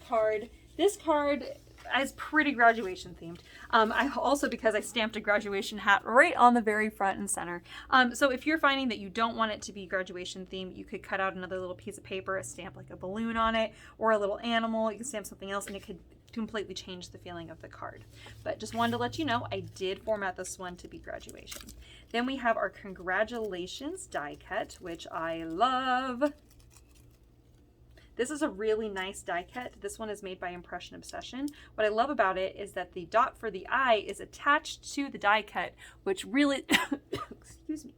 card. This card is pretty graduation themed. I also, because I stamped a graduation hat right on the very front and center. So if you're finding that you don't want it to be graduation themed, you could cut out another little piece of paper, stamp like a balloon on it, or a little animal. You can stamp something else and it could completely change the feeling of the card. But just wanted to let you know, I did format this one to be graduation. Then we have our congratulations die cut, which I love. This is a really nice die cut. This one is made by Impression Obsession. What I love about it is that the dot for the eye is attached to the die cut, which really, excuse me,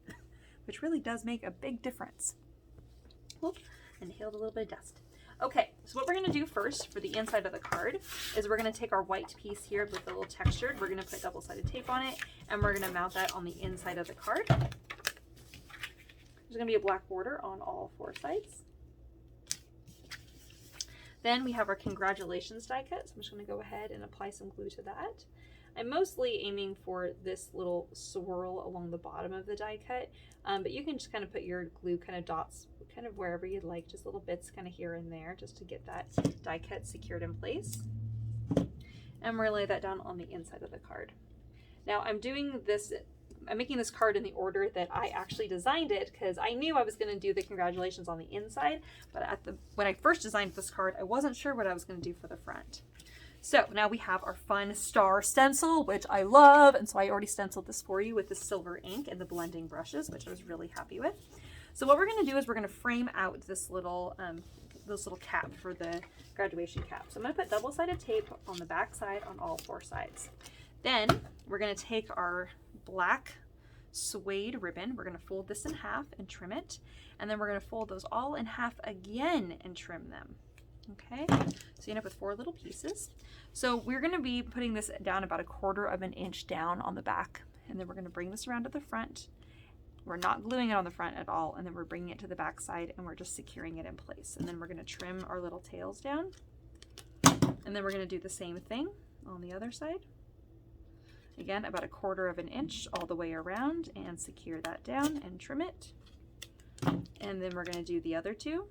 which really does make a big difference. Whoop, inhaled a little bit of dust. Okay, so what we're gonna do first for the inside of the card is we're gonna take our white piece here with a little textured, we're gonna put double-sided tape on it, and we're gonna mount that on the inside of the card. There's gonna be a black border on all 4 sides. Then we have our congratulations die cut, so I'm just going to go ahead and apply some glue to that. I'm mostly aiming for this little swirl along the bottom of the die cut, but you can just kind of put your glue kind of dots kind of wherever you'd like, just little bits kind of here and there just to get that die cut secured in place. And we're going to lay that down on the inside of the card. Now I'm making this card in the order that I actually designed it because I knew I was going to do the congratulations on the inside, but when I first designed this card, I wasn't sure what I was going to do for the front. So now we have our fun star stencil, which I love, and so I already stenciled this for you with the silver ink and the blending brushes, which I was really happy with. So what we're going to do is we're going to frame out this little cap for the graduation cap. So I'm going to put double-sided tape on the back side on all 4 sides. Then we're going to take our black suede ribbon, we're going to fold this in half and trim it, and then we're going to fold those all in half again and trim them. Okay, so you end up with 4 little pieces. So we're going to be putting this down about 1/4 of an inch down on the back, and then we're going to bring this around to the front. We're not gluing it on the front at all, and then we're bringing it to the back side and we're just securing it in place. And then we're going to trim our little tails down, and then we're going to do the same thing on the other side. Again, about 1/4 of an inch all the way around, and secure that down and trim it. And then we're going to do the other 2.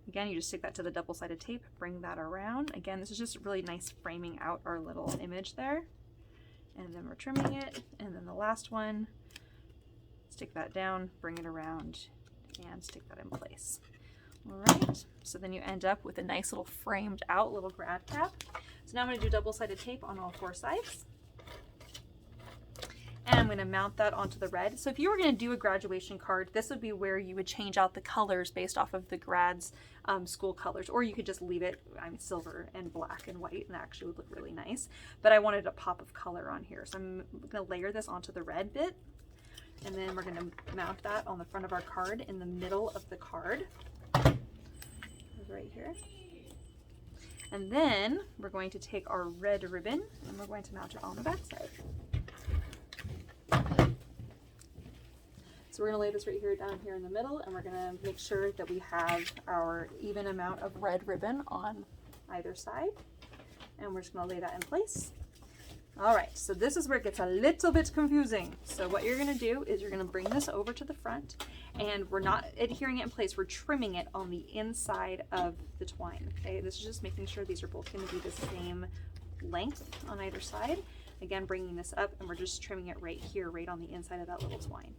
Again, you just stick that to the double-sided tape, bring that around. Again, this is just really nice framing out our little image there. And then we're trimming it. And then the last one, stick that down, bring it around, and stick that in place. All right, so then you end up with a nice little framed out little grad cap. So now I'm going to do double-sided tape on all 4 sides. And I'm going to mount that onto the red. So if you were going to do a graduation card, this would be where you would change out the colors based off of the grad's school colors, or you could just leave it silver and black and white, and actually would look really nice. But I wanted a pop of color on here, so I'm going to layer this onto the red bit, and then we're going to mount that on the front of our card in the middle of the card, right here. And then we're going to take our red ribbon and we're going to mount it on the back side. So we're going to lay this right here down here in the middle, and we're going to make sure that we have our even amount of red ribbon on either side. And we're just going to lay that in place. All right, so this is where it gets a little bit confusing. So what you're going to do is you're going to bring this over to the front, and we're not adhering it in place. We're trimming it on the inside of the twine. Okay, this is just making sure these are both going to be the same length on either side. Again, bringing this up, and we're just trimming it right here, right on the inside of that little twine.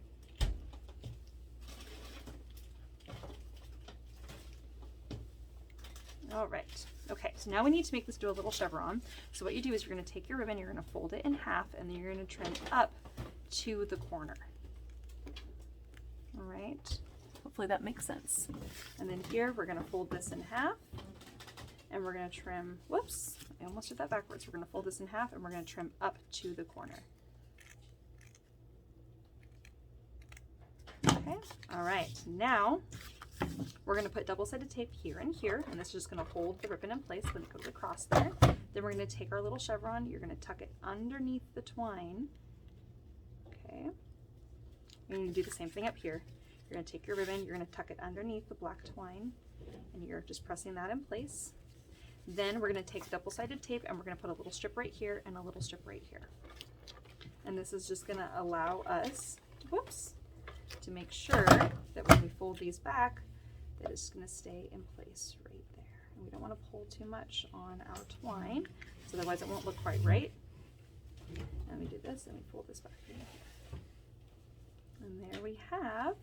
All right, okay, so now we need to make this do a little chevron. So what you do is you're going to take your ribbon, you're going to fold it in half, and then you're going to trim up to the corner. All right, hopefully that makes sense. And then here we're going to fold this in half, and we're going to trim, whoops, I almost did that backwards. We're going to fold this in half, and we're going to trim up to the corner. Okay, all right, now we're going to put double-sided tape here and here, and this is just going to hold the ribbon in place when it goes across there. Then we're going to take our little chevron, you're going to tuck it underneath the twine. Okay, you're going to do the same thing up here. You're going to take your ribbon, you're going to tuck it underneath the black twine, and you're just pressing that in place. Then we're going to take double-sided tape, and we're going to put a little strip right here and a little strip right here. And this is just going to allow us to make sure that when we fold these back, that it's going to stay in place right there. And we don't want to pull too much on our twine, so otherwise it won't look quite right. And we do this and we pull this back in here. And there we have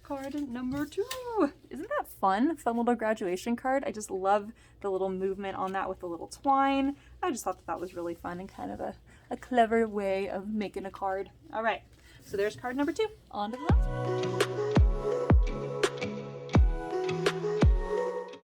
card number 2. Isn't that fun? Fun little graduation card. I just love the little movement on that with the little twine. I just thought that that was really fun and kind of a clever way of making a card. All right, so there's card number 2. On to the last one.